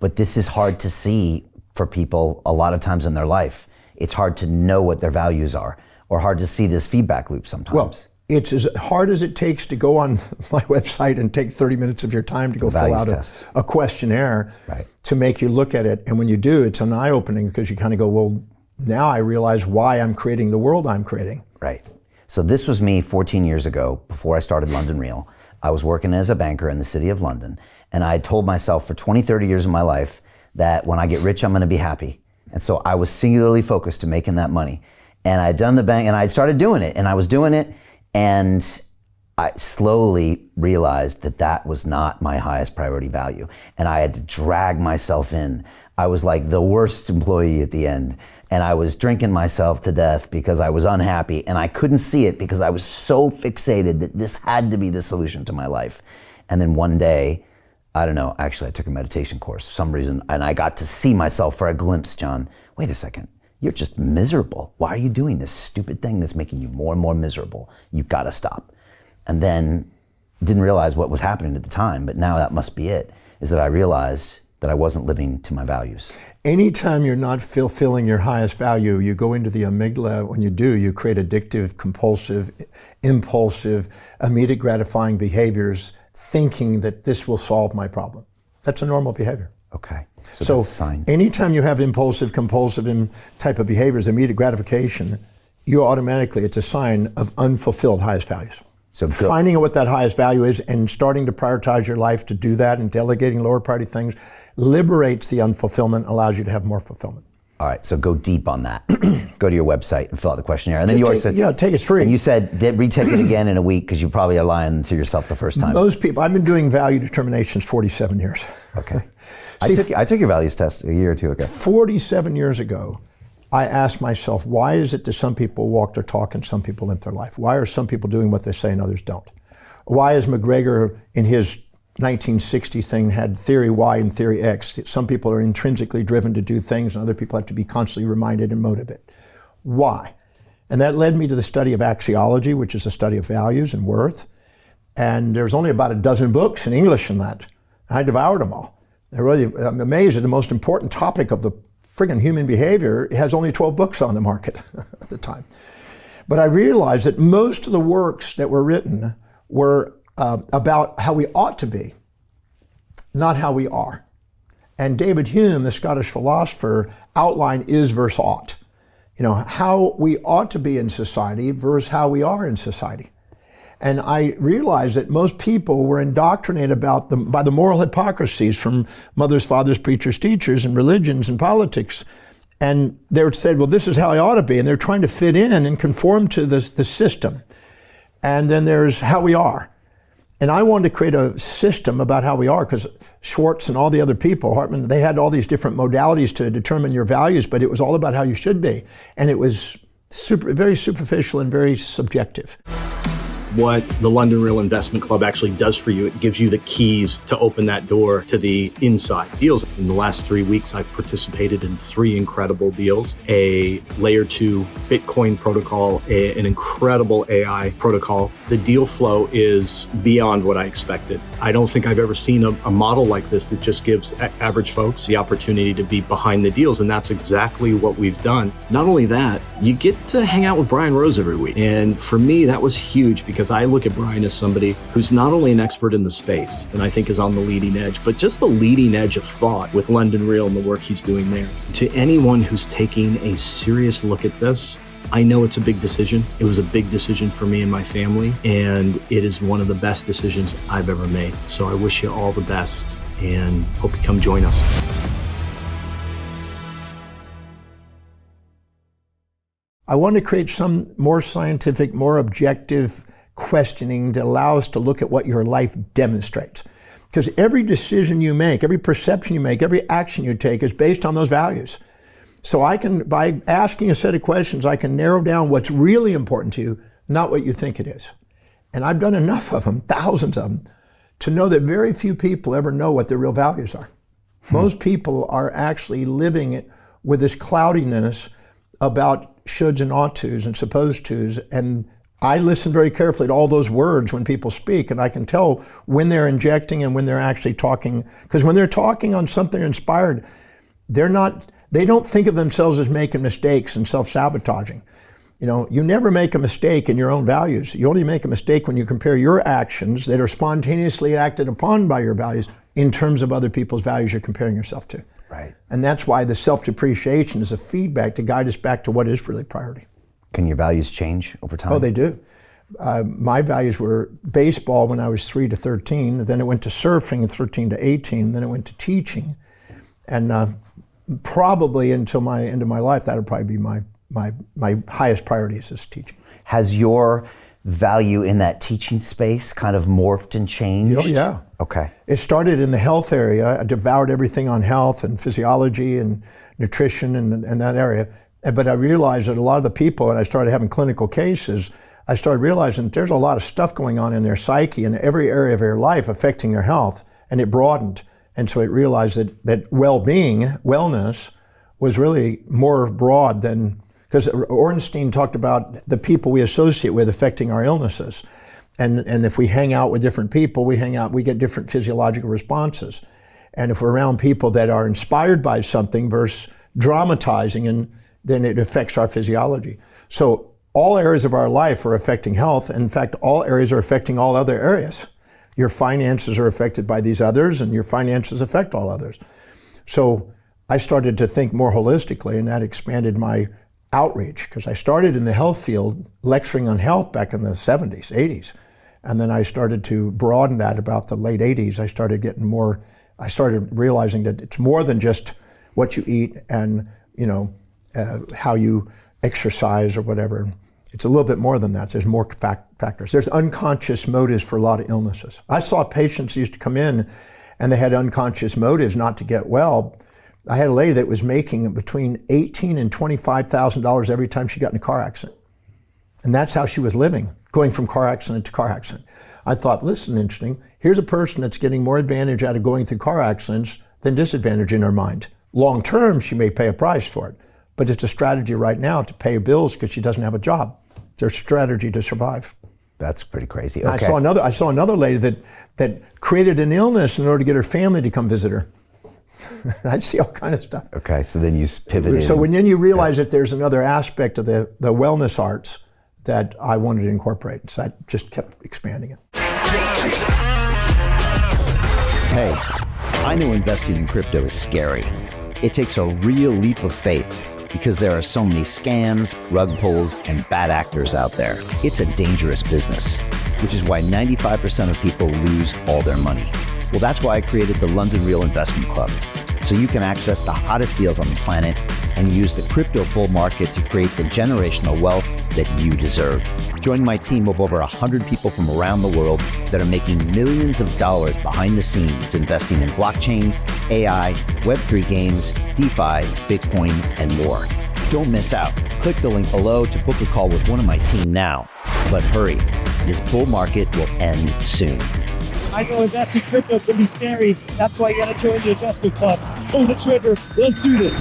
But this is hard to see for people a lot of times in their life. It's hard to know what their values are, or hard to see this feedback loop sometimes. Well, it's as hard as it takes to go on my website and take 30 minutes of your time to go fill out a questionnaire to make you look at it. And when you do, it's an eye-opening, because you kind of go, well, now I realize why I'm creating the world I'm creating. Right. So this was me 14 years ago, before I started London Real. I was working as a banker in the city of London, and I had told myself for 20, 30 years of my life that when I get rich, I'm going to be happy. And so I was singularly focused to making that money. And I'd done the bank, and I started doing it, and I was doing it, and I slowly realized that that was not my highest priority value. And I had to drag myself in. I was like the worst employee at the end. And I was drinking myself to death because I was unhappy, and I couldn't see it because I was so fixated that this had to be the solution to my life. And then one day, I don't know, actually I took a meditation course for some reason, and I got to see myself for a glimpse. John, wait a second, you're just miserable. Why are you doing this stupid thing that's making you more and more miserable? You've got to stop. And then didn't realize what was happening at the time, but now that must be it, is that I realized that I wasn't living to my values. Anytime you're not fulfilling your highest value, you go into the amygdala. When you do, you create addictive, compulsive, impulsive, immediate gratifying behaviors, thinking that this will solve my problem. That's a normal behavior. Okay, so that's a sign. Anytime you have impulsive, compulsive type of behaviors, immediate gratification, you automatically, it's a sign of unfulfilled highest values. So finding out what that highest value is and starting to prioritize your life to do that, and delegating lower priority things liberates the unfulfillment, allows you to have more fulfillment. All right, so go deep on that. Go to your website and fill out the questionnaire. And then you always said, yeah, take it's free. And you said, retake it again in a week, because you probably are lying to yourself the first time. Most people, I've been doing value determinations 47 years. Okay. I took your values test a year or two ago. 47 years ago, I asked myself, why is it that some people walk their talk and some people live their life? Why are some people doing what they say and others don't? Why is McGregor in his 1960 thing had theory Y and theory X? Some people are intrinsically driven to do things, and other people have to be constantly reminded and motivated. Why? And that led me to the study of axiology, which is a study of values and worth. And there's only about a dozen books in English in that. I devoured them all. I'm amazed at the most important topic of the friggin' human behavior. It has only 12 books on the market at the time. But I realized that most of the works that were written were about how we ought to be, not how we are. And David Hume, the Scottish philosopher, outlined is versus ought. You know, how we ought to be in society versus how we are in society. And I realized that most people were indoctrinated by the moral hypocrisies from mothers, fathers, preachers, teachers, and religions and politics. And they would say, well, this is how I ought to be. And they're trying to fit in and conform to the system. And then there's how we are. And I wanted to create a system about how we are, because Schwartz and all the other people, Hartman, they had all these different modalities to determine your values, but it was all about how you should be. And it was very superficial and very subjective. What the London Real Investment Club actually does for you, it gives you the keys to open that door to the inside deals. In the last 3 weeks, I've participated in 3 incredible deals: a layer 2 Bitcoin protocol, an incredible AI protocol. The deal flow is beyond what I expected. I don't think I've ever seen a model like this that just gives average folks the opportunity to be behind the deals, and that's exactly what we've done. Not only that, you get to hang out with Brian Rose every week. And for me, that was huge, because I look at Brian as somebody who's not only an expert in the space, and I think is on the leading edge, but just the leading edge of thought with London Real and the work he's doing there. To anyone who's taking a serious look at this, I know it's a big decision. It was a big decision for me and my family, and it is one of the best decisions I've ever made. So I wish you all the best, and hope you come join us. I want to create some more scientific, more objective questioning that allows us to look at what your life demonstrates. Because every decision you make, every perception you make, every action you take is based on those values. So I can, by asking a set of questions, I can narrow down what's really important to you, not what you think it is. And I've done enough of them, thousands of them, to know that very few people ever know what their real values are. Most people are actually living it with this cloudiness about shoulds and ought tos and supposed tos, and I listen very carefully to all those words when people speak, and I can tell when they're injecting and when they're actually talking. Because when they're talking on something inspired, they don't think of themselves as making mistakes and self-sabotaging. You never make a mistake in your own values. You only make a mistake when you compare your actions that are spontaneously acted upon by your values in terms of other people's values you're comparing yourself to. Right. And that's why the self-depreciation is a feedback to guide us back to what is really priority. Can your values change over time? Oh, they do. My values were baseball when I was 3 to 13, then it went to surfing 13 to 18, then it went to teaching. And probably until my end of my life, that would probably be my highest priorities is teaching. Has your value in that teaching space kind of morphed and changed? Oh, yeah. Okay. It started in the health area. I devoured everything on health and physiology and nutrition and that area. But I realized that a lot of the people, and I started having clinical cases, I started realizing that there's a lot of stuff going on in their psyche in every area of their life affecting their health, and it broadened. And so it realized that well-being, wellness, was really more broad than, because Ornstein talked about the people we associate with affecting our illnesses. And if we hang out with different people, we get different physiological responses. And if we're around people that are inspired by something versus dramatizing, and then it affects our physiology. So all areas of our life are affecting health. In fact, all areas are affecting all other areas. Your finances are affected by these others, and your finances affect all others. So I started to think more holistically, and that expanded my outreach, because I started in the health field lecturing on health back in the 70s, 80s. And then I started to broaden that about the late 80s. I started realizing that it's more than just what you eat and, how you exercise or whatever. It's a little bit more than that. There's more factors. There's unconscious motives for a lot of illnesses. I saw patients who used to come in and they had unconscious motives not to get well. I had a lady that was making between $18,000 and $25,000 every time she got in a car accident. And that's how she was living, going from car accident to car accident. I thought, listen, interesting. Here's a person that's getting more advantage out of going through car accidents than disadvantage in her mind. Long term, she may pay a price for it, but it's a strategy right now to pay bills because she doesn't have a job. It's her strategy to survive. That's pretty crazy. Okay. I saw another lady that created an illness in order to get her family to come visit her. I see all kind of stuff. Okay, so then you pivoted. So then you realize that there's another aspect of the wellness arts that I wanted to incorporate. So I just kept expanding it. Hey, I know investing in crypto is scary. It takes a real leap of faith because there are so many scams, rug pulls, and bad actors out there. It's a dangerous business, which is why 95% of people lose all their money. Well, that's why I created the London Real Investment Club, so you can access the hottest deals on the planet and use the crypto bull market to create the generational wealth that you deserve. Join my team of over 100 people from around the world that are making millions of dollars behind the scenes investing in blockchain, AI, Web3 games, DeFi, Bitcoin, and more. Don't miss out. Click the link below to book a call with one of my team now. But hurry, this bull market will end soon. I know investing in crypto can be scary. That's why you gotta join the investment club. Pull the trigger. Let's do this.